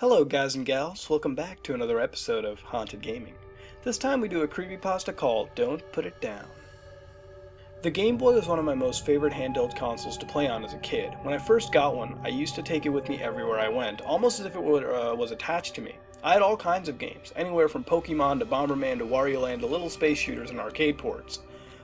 Hello guys and gals, welcome back to another episode of Haunted Gaming. This time we do a creepypasta called Don't Put It Down. The Game Boy was one of my most favorite handheld consoles to play on as a kid. When I first got one, I used to take it with me everywhere I went, almost as if it was attached to me. I had all kinds of games, anywhere from Pokemon to Bomberman to Wario Land to little space shooters and arcade ports.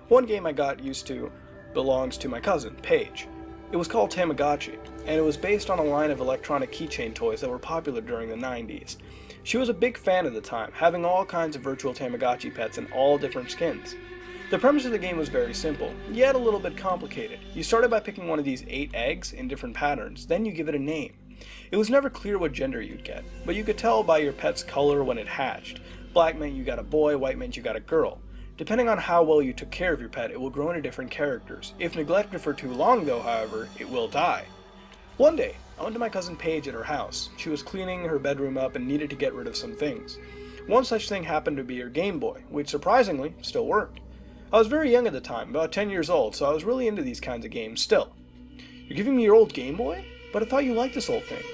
One game I got used to belongs to my cousin, Paige. It was called Tamagotchi, and it was based on a line of electronic keychain toys that were popular during the 90s. She was a big fan at the time, having all kinds of virtual Tamagotchi pets in all different skins. The premise of the game was very simple, yet a little bit complicated. You started by picking one of these 8 eggs in different patterns, then you give it a name. It was never clear what gender you'd get, but you could tell by your pet's color when it hatched. Black meant you got a boy, white meant you got a girl. Depending on how well you took care of your pet, it will grow into different characters. If neglected for too long though, however, it will die. One day, I went to my cousin Paige at her house. She was cleaning her bedroom up and needed to get rid of some things. One such thing happened to be her Game Boy, which surprisingly still worked. I was very young at the time, about 10 years old, so I was really into these kinds of games still. "You're giving me your old Game Boy? But I thought you liked this old thing."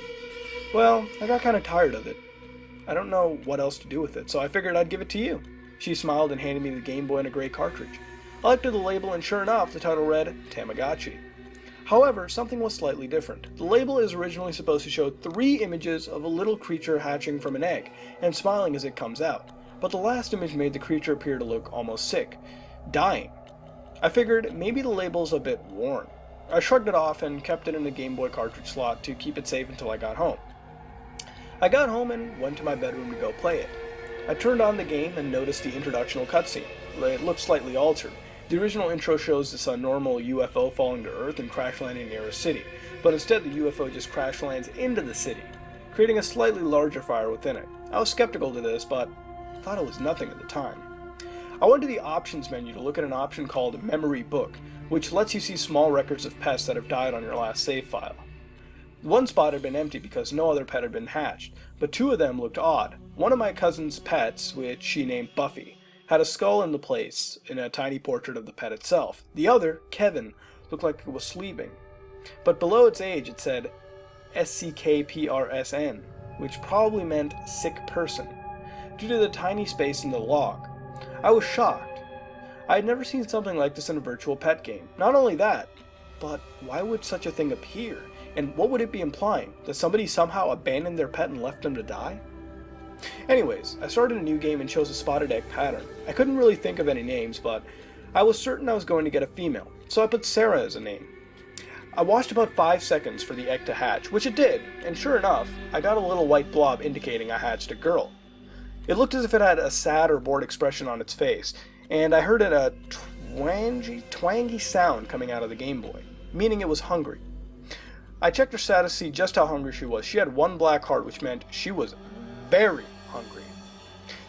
"Well, I got kind of tired of it. I don't know what else to do with it, so I figured I'd give it to you." She smiled and handed me the Game Boy and a gray cartridge. I looked at the label and sure enough, the title read, Tamagotchi. However, something was slightly different. The label is originally supposed to show 3 images of a little creature hatching from an egg and smiling as it comes out, but the last image made the creature appear to look almost sick, dying. I figured maybe the label's a bit worn. I shrugged it off and kept it in the Game Boy cartridge slot to keep it safe until I got home. I got home and went to my bedroom to go play it. I turned on the game and noticed the introductional cutscene. It looked slightly altered. The original intro shows this normal UFO falling to Earth and crash landing near a city, but instead the UFO just crash lands into the city, creating a slightly larger fire within it. I was skeptical to this, but thought it was nothing at the time. I went to the options menu to look at an option called Memory Book, which lets you see small records of pets that have died on your last save file. One spot had been empty because no other pet had been hatched, but 2 of them looked odd. One of my cousin's pets, which she named Buffy, had a skull in the place in a tiny portrait of the pet itself. The other, Kevin, looked like it was sleeping. But below its age it said SCKPRSN, which probably meant sick person, due to the tiny space in the log. I was shocked. I had never seen something like this in a virtual pet game. Not only that, but why would such a thing appear? And what would it be implying? That somebody somehow abandoned their pet and left them to die? Anyways, I started a new game and chose a spotted egg pattern. I couldn't really think of any names, but I was certain I was going to get a female, so I put Sarah as a name. I watched about 5 seconds for the egg to hatch, which it did, and sure enough, I got a little white blob indicating I hatched a girl. It looked as if it had a sad or bored expression on its face, and I heard a twangy sound coming out of the Game Boy, meaning it was hungry. I checked her status to see just how hungry she was. She had 1 black heart, which meant she was very hungry.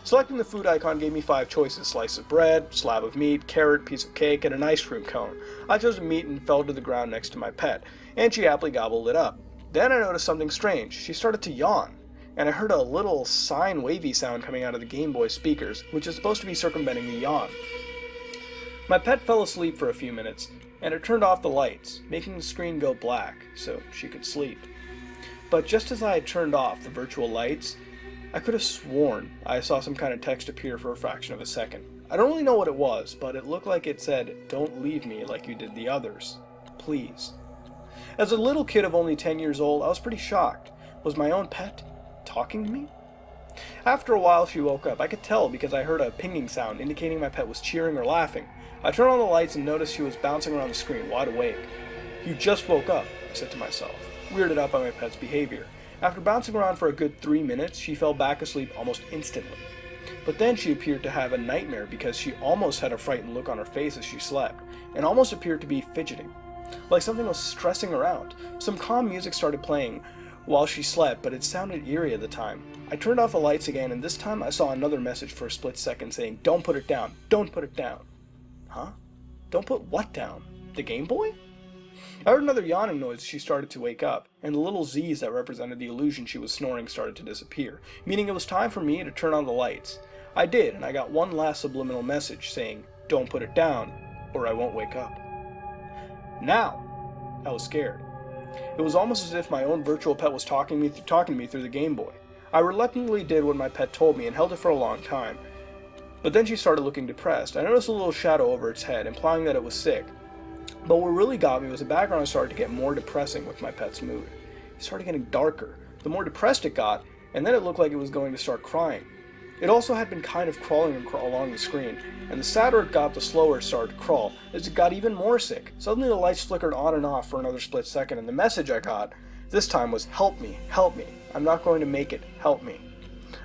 Selecting the food icon gave me 5 choices: slice of bread, slab of meat, carrot, piece of cake, and an ice cream cone. I chose meat and fell to the ground next to my pet, and she happily gobbled it up. Then I noticed something strange. She started to yawn, and I heard a little sine wavy sound coming out of the Game Boy speakers, which is supposed to be circumventing the yawn. My pet fell asleep for a few minutes, and it turned off the lights, making the screen go black so she could sleep. But just as I had turned off the virtual lights, I could have sworn I saw some kind of text appear for a fraction of a second. I don't really know what it was, but it looked like it said, "Don't leave me like you did the others. Please." As a little kid of only 10 years old, I was pretty shocked. Was my own pet talking to me? After a while she woke up. I could tell because I heard a pinging sound indicating my pet was cheering or laughing. I turned on the lights and noticed she was bouncing around the screen, wide awake. "You just woke up," I said to myself, weirded out by my pet's behavior. After bouncing around for a good 3 minutes, she fell back asleep almost instantly. But then she appeared to have a nightmare because she almost had a frightened look on her face as she slept, and almost appeared to be fidgeting, like something was stressing her out. Some calm music started playing while she slept, but it sounded eerie at the time. I turned off the lights again, and this time I saw another message for a split second saying, "Don't put it down, don't put it down." Huh? Don't put what down? The Game Boy? I heard another yawning noise as she started to wake up, and the little Z's that represented the illusion she was snoring started to disappear, meaning it was time for me to turn on the lights. I did, and I got one last subliminal message saying, "Don't put it down, or I won't wake up." Now, I was scared. It was almost as if my own virtual pet was talking to me through the Game Boy. I reluctantly did what my pet told me and held it for a long time. But then she started looking depressed. I noticed a little shadow over its head, implying that it was sick. But what really got me was the background started to get more depressing with my pet's mood. It started getting darker. The more depressed it got, and then it looked like it was going to start crying. It also had been kind of crawling along the screen, and the sadder it got, the slower it started to crawl, as it got even more sick. Suddenly the lights flickered on and off for another split second, and the message I got this time was, "Help me, help me. I'm not going to make it, help me."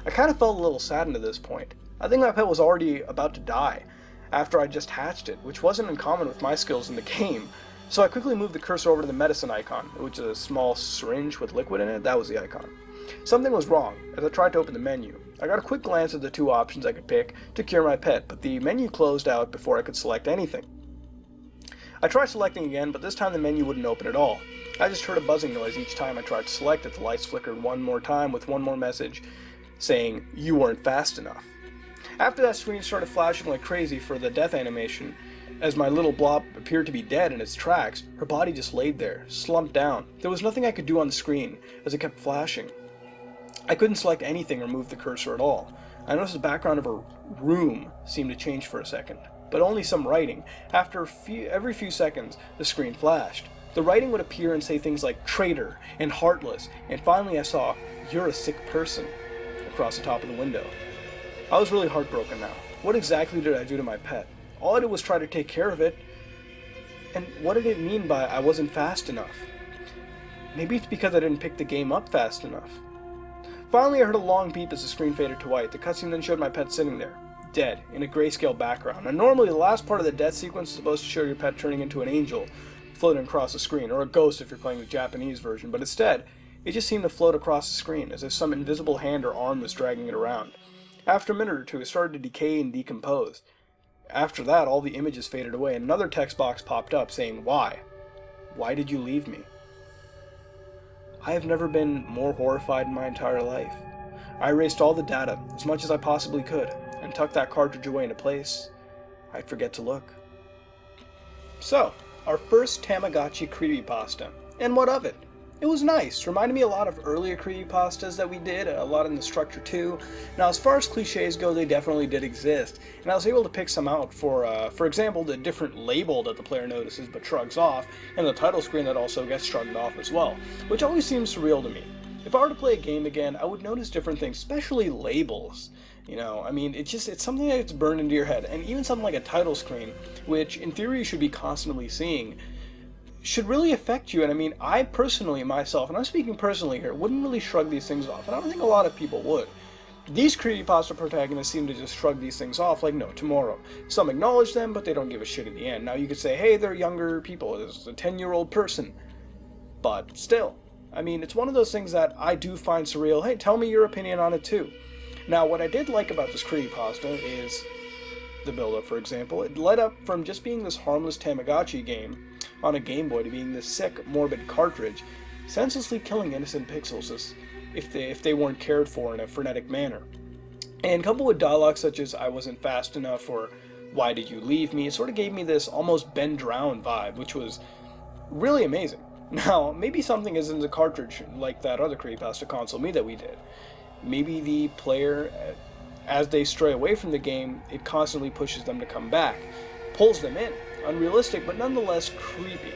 I kind of felt a little saddened at this point. I think my pet was already about to die after I just hatched it, which wasn't uncommon with my skills in the game. So I quickly moved the cursor over to the medicine icon, which is a small syringe with liquid in it. That was the icon. Something was wrong as I tried to open the menu. I got a quick glance at the two options I could pick to cure my pet, but the menu closed out before I could select anything. I tried selecting again, but this time the menu wouldn't open at all. I just heard a buzzing noise each time I tried to select it. The lights flickered one more time with one more message saying, "You weren't fast enough." After that, screen started flashing like crazy for the death animation. As my little blob appeared to be dead in its tracks, her body just laid there, slumped down. There was nothing I could do on the screen as it kept flashing. I couldn't select anything or move the cursor at all. I noticed the background of her room seemed to change for a second, but only some writing. After every few seconds, the screen flashed. The writing would appear and say things like traitor and heartless, and finally I saw, "You're a sick person," across the top of the window. I was really heartbroken now. What exactly did I do to my pet? All I did was try to take care of it. And what did it mean by I wasn't fast enough? Maybe it's because I didn't pick the game up fast enough. Finally, I heard a long beep as the screen faded to white. The cutscene then showed my pet sitting there, dead, in a grayscale background. And normally the last part of the death sequence is supposed to show your pet turning into an angel, floating across the screen, or a ghost if you're playing the Japanese version, but instead, it just seemed to float across the screen, as if some invisible hand or arm was dragging it around. After a minute or two, it started to decay and decompose. After that, all the images faded away, and another text box popped up saying, "Why? Why did you leave me?" I have never been more horrified in my entire life. I erased all the data, as much as I possibly could, and tucked that cartridge away in a place I'd forget to look. So, our first Tamagotchi creepypasta. And what of it? It was nice. Reminded me a lot of earlier creepypastas that we did, a lot in the structure too. Now, as far as cliches go, they definitely did exist, and I was able to pick some out for example, the different label that the player notices but shrugs off, and the title screen that also gets shrugged off as well, which always seems surreal to me. If I were to play a game again, I would notice different things, especially labels. You know, I mean, it's something that's burned into your head, and even something like a title screen, which in theory you should be constantly seeing, should really affect you. And I mean, I personally, myself, and I'm speaking personally here, wouldn't really shrug these things off, and I don't think a lot of people would. These creepypasta protagonists seem to just shrug these things off like no tomorrow. Some acknowledge them, but they don't give a shit in the end. Now you could say, hey, they're younger people, it's a 10-year-old person. But still, I mean, it's one of those things that I do find surreal. Hey, tell me your opinion on it too. Now, what I did like about this creepypasta is the build-up, for example. It led up from just being this harmless Tamagotchi game on a Game Boy to being this sick, morbid cartridge, senselessly killing innocent pixels if they weren't cared for in a frenetic manner. And coupled with dialogue such as "I wasn't fast enough" or "Why did you leave me?" it sort of gave me this almost Ben Drowned vibe, which was really amazing. Now, maybe something is in the cartridge like that other creepypasta console me that we did. Maybe the player, as they stray away from the game, it constantly pushes them to come back, pulls them in. Unrealistic, but nonetheless creepy.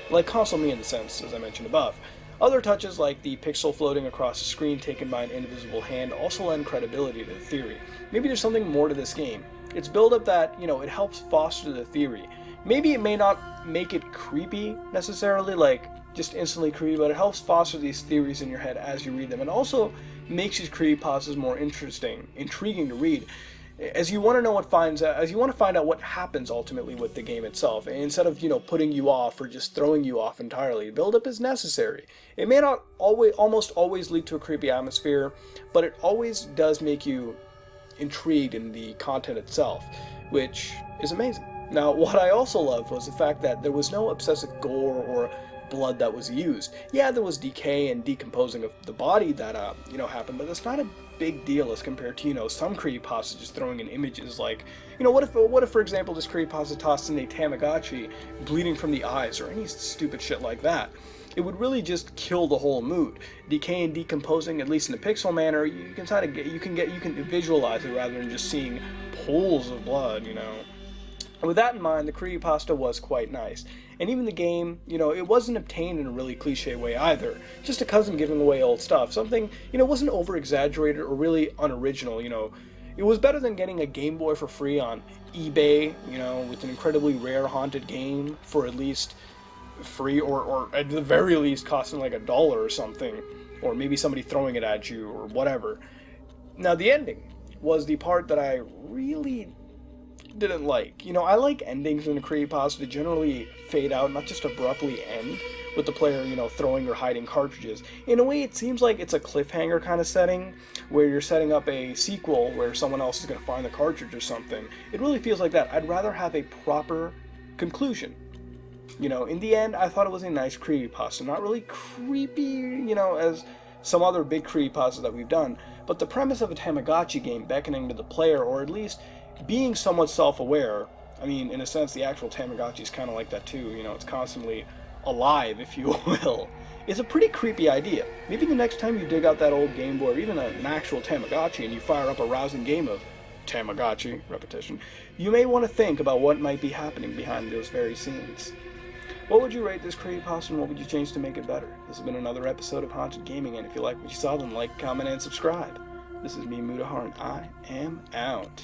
Like console me in the sense, as I mentioned above. Other touches like the pixel floating across the screen taken by an invisible hand also lend credibility to the theory. Maybe there's something more to this game. It's build up that, it helps foster the theory. Maybe it may not make it creepy necessarily, like just instantly creepy, but it helps foster these theories in your head as you read them, and also makes these creepypastas more intriguing to read, as you want to find out what happens ultimately with the game itself, instead of putting you off or just throwing you off entirely. Build-up is necessary. It may not almost always lead to a creepy atmosphere, but it always does make you intrigued in the content itself, which is amazing. Now, what I also loved was the fact that there was no obsessive gore or blood that was used. Yeah, there was decay and decomposing of the body that happened, but that's not a big deal as compared to, some creepypasta just throwing in images like, what if for example this creepypasta tossed in a Tamagotchi bleeding from the eyes or any stupid shit like that? It would really just kill the whole mood. Decaying, decomposing, at least in a pixel manner, you can visualize it rather than just seeing pools of blood, And with that in mind, the creepypasta was quite nice. And even the game, it wasn't obtained in a really cliche way either. Just a cousin giving away old stuff. Something, wasn't over-exaggerated or really unoriginal, It was better than getting a Game Boy for free on eBay, with an incredibly rare haunted game for at least free or at the very least costing like $1 or something. Or maybe somebody throwing it at you or whatever. Now the ending was the part that I really didn't like. I like endings in a creepypasta to generally fade out, not just abruptly end, with the player, throwing or hiding cartridges. In a way, it seems like it's a cliffhanger kind of setting, where you're setting up a sequel where someone else is going to find the cartridge or something. It really feels like that. I'd rather have a proper conclusion. In the end, I thought it was a nice creepypasta. Not really creepy, as some other big creepypastas that we've done, but the premise of a Tamagotchi game beckoning to the player, or at least being somewhat self-aware. I mean, in a sense, the actual Tamagotchi is kind of like that too. It's constantly alive, if you will. It's a pretty creepy idea. Maybe the next time you dig out that old Game Boy, or even an actual Tamagotchi, and you fire up a rousing game of Tamagotchi, repetition, you may want to think about what might be happening behind those very scenes. What would you rate this creepypasta, and what would you change to make it better? This has been another episode of Haunted Gaming, and if you like what you saw, then like, comment, and subscribe. This is me, Mudahar, and I am out.